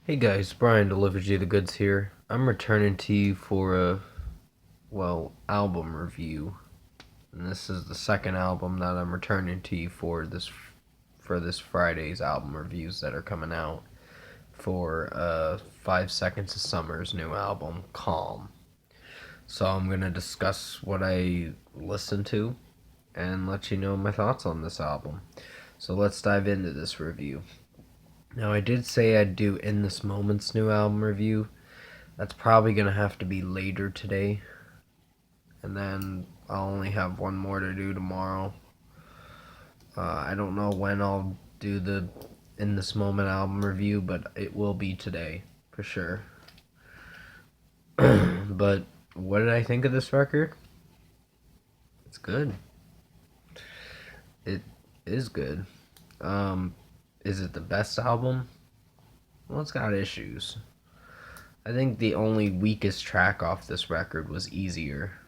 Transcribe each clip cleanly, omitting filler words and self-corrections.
Hey guys, Brian delivers you the goods here. I'm returning to you for album review. And this is the second album that I'm returning to you for this Friday's album reviews that are coming out for 5 Seconds of Summer's new album, Calm. So I'm going to discuss what I listened to and let you know my thoughts on this album. So let's dive into this review. Now, I did say I'd do In This Moment's new album review. That's probably going to have to be later today. And then I'll only have one more to do tomorrow. I don't know when I'll do the In This Moment album review, but it will be today for sure. But what did I think of this record? It's good. It is good. Um, is it the best album? Well, it's got issues. I think the only weakest track off this record was Easier.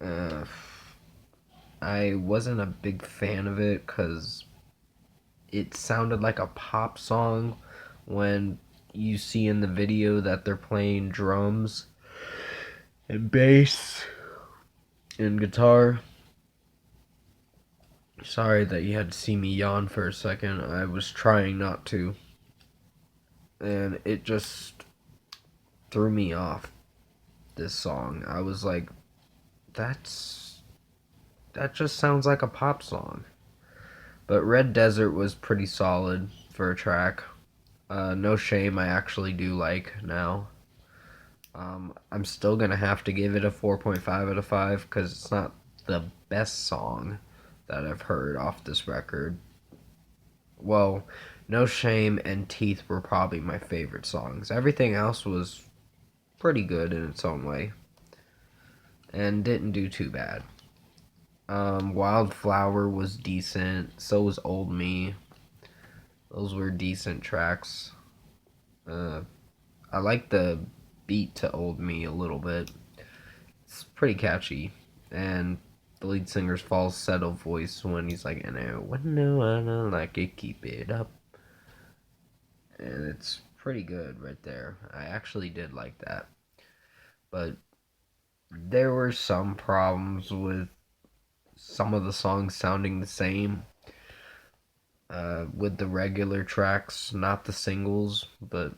Uh, I wasn't a big fan of it because it sounded like a pop song when you see in the video that they're playing drums and bass and guitar. Sorry that you had to see me yawn for a second. I was trying not to. And it just threw me off, this song. I was like, that just sounds like a pop song. But Red Desert was pretty solid for a track. No Shame I actually do like now. I'm still gonna have to give it a 4.5 out of 5 because it's not the best song that I've heard off this record. Well, No Shame and Teeth were probably my favorite songs. Everything else was pretty good in its own way and didn't do too bad. Wildflower was decent. So was Old Me. Those were decent tracks. Uh, I like the beat to Old Me a little bit. It's pretty catchy, and the lead singer's falsetto voice when he's like, "And I wanna like it, keep it up," and it's pretty good right there. I actually did like that, but there were some problems with some of the songs sounding the same. With the regular tracks, not the singles, but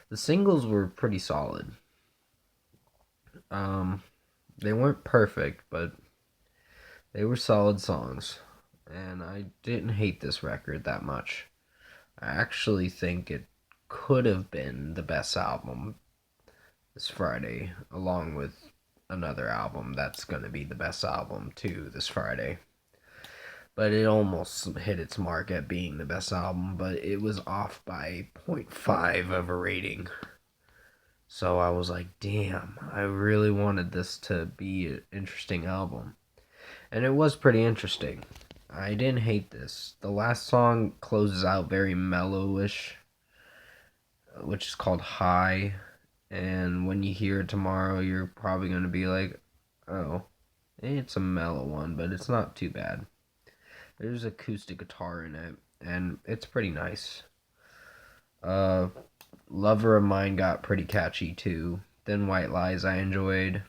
the singles were pretty solid. Um, they weren't perfect, but they were solid songs, and I didn't hate this record that much. I actually think it could have been the best album this Friday, along with another album that's going to be the best album too this Friday. But it almost hit its mark at being the best album, but it was off by zero point 0.5 of a rating. So I was like, damn, I really wanted this to be an interesting album. And it was pretty interesting. I didn't hate this. The last song closes out very mellowish, which is called High. And when you hear it tomorrow, you're probably going to be like, oh, it's a mellow one, but it's not too bad. There's acoustic guitar in it, and it's pretty nice. Uh, Lover of Mine got pretty catchy too. Then White Lies I enjoyed.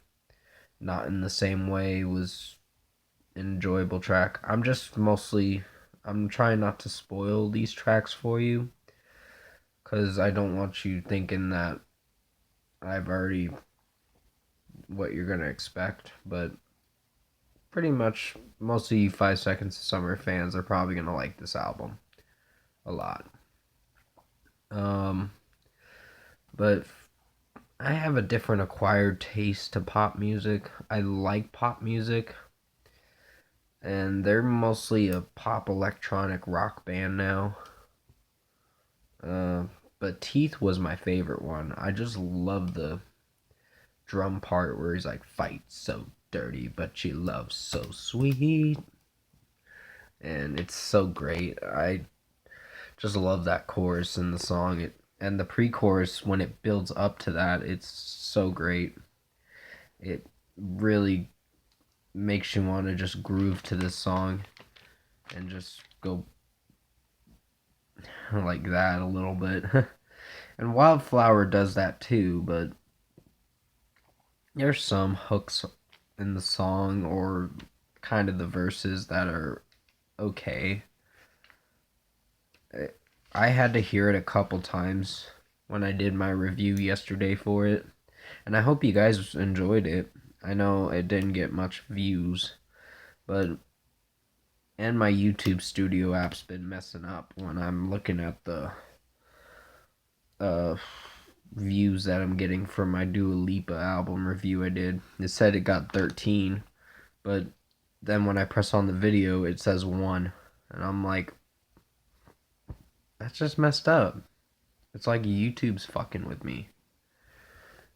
Not in the same way was an enjoyable track. I'm trying not to spoil these tracks for you because I don't want you thinking that I've already what you're gonna expect. But pretty much most of you 5 Seconds of Summer fans are probably gonna like this album a lot. Um, but I have a different acquired taste to pop music. I like pop music, and they're mostly a pop electronic rock band now. Uh, but Teeth was my favorite one. I just love the drum part where he's like, "Fight so dirty, but she loves so sweet," and it's so great. I just love that chorus in the song. And the pre-chorus when it builds up to that, it's so great. It really makes you want to just groove to this song and just go like that a little bit. And Wildflower does that too, but there's some hooks in the song or kind of the verses that are okay. I had to hear it a couple times when I did my review yesterday for it, and I hope you guys enjoyed it. I know it didn't get much views, but and my YouTube Studio app's been messing up when I'm looking at the uh views that I'm getting from my Dua Lipa album review I did. It said it got 13, but then when I press on the video, it says 1, and I'm like, that's just messed up. It's like YouTube's fucking with me,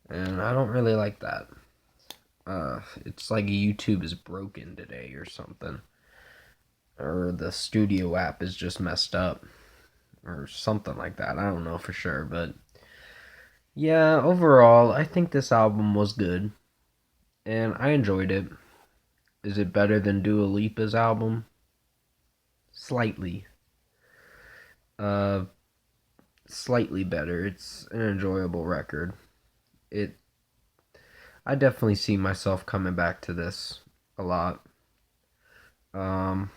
and I don't really like that. It's like YouTube is broken today or something, or the Studio app is just messed up, or something like that. I don't know for sure, but yeah, overall, I think this album was good, and I enjoyed it. Is it better than Dua Lipa's album? Slightly. Uh, Slightly better. It's an enjoyable record. It. I definitely see myself coming back to this a lot. Um,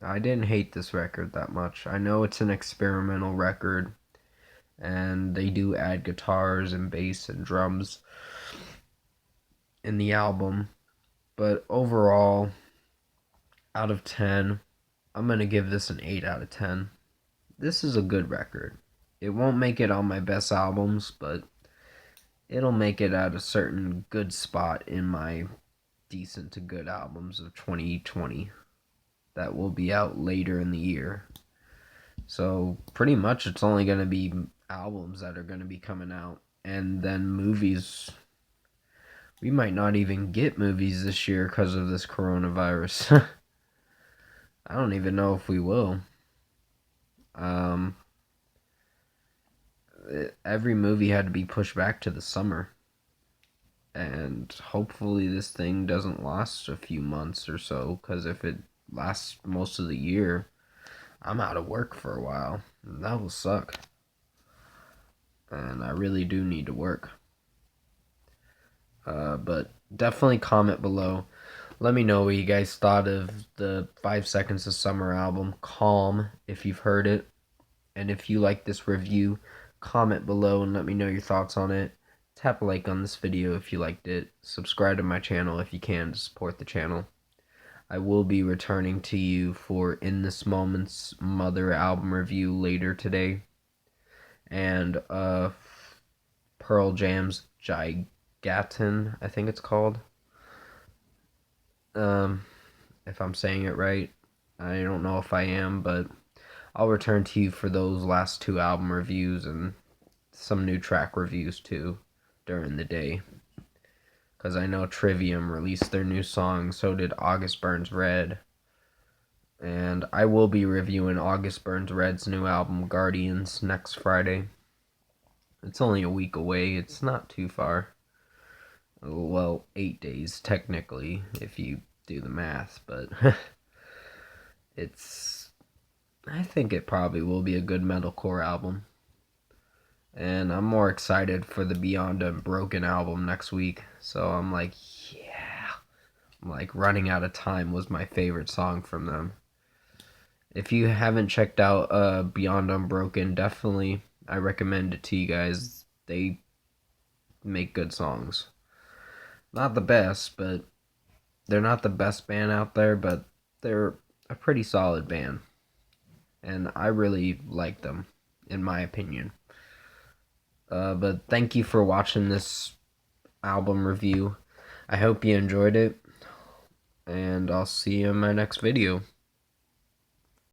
I didn't hate this record that much. I know it's an experimental record, and they do add guitars and bass and drums in the album, but overall, out of 10, I'm going to give this an 8 out of 10. This is a good record. It won't make it on my best albums, but it'll make it at a certain good spot in my decent to good albums of 2020 that will be out later in the year. So pretty much it's only going to be albums that are going to be coming out, and then movies. We might not even get movies this year because of this coronavirus. I don't even know if we will. Um, every movie had to be pushed back to the summer, and hopefully this thing doesn't last a few months or so, because if it lasts most of the year, I'm out of work for a while, and that will suck, and I really do need to work. But definitely comment below. Let me know what you guys thought of the 5 Seconds of Summer album, Calm, if you've heard it. And if you like this review, comment below and let me know your thoughts on it. Tap a like on this video if you liked it. Subscribe to my channel if you can to support the channel. I will be returning to you for In This Moment's Mother album review later today. And Pearl Jam's Gigaton, I think it's called. If I'm saying it right. I don't know if I am, but I'll return to you for those last 2 album reviews and some new track reviews too during the day. Because I know Trivium released their new song, so did August Burns Red. And I will be reviewing August Burns Red's new album, Guardians, next Friday. It's only a week away, it's not too far. Well, 8 days technically, if you do the math, but I think it probably will be a good metalcore album. And I'm more excited for the Beyond Unbroken album next week. So I'm like, yeah. I'm like, Running Out of Time was my favorite song from them. If you haven't checked out Beyond Unbroken, definitely I recommend it to you guys. They make good songs. Not the best, but they're not the best band out there, but they're a pretty solid band. And I really like them, in my opinion. But thank you for watching this album review. I hope you enjoyed it, and I'll see you in my next video.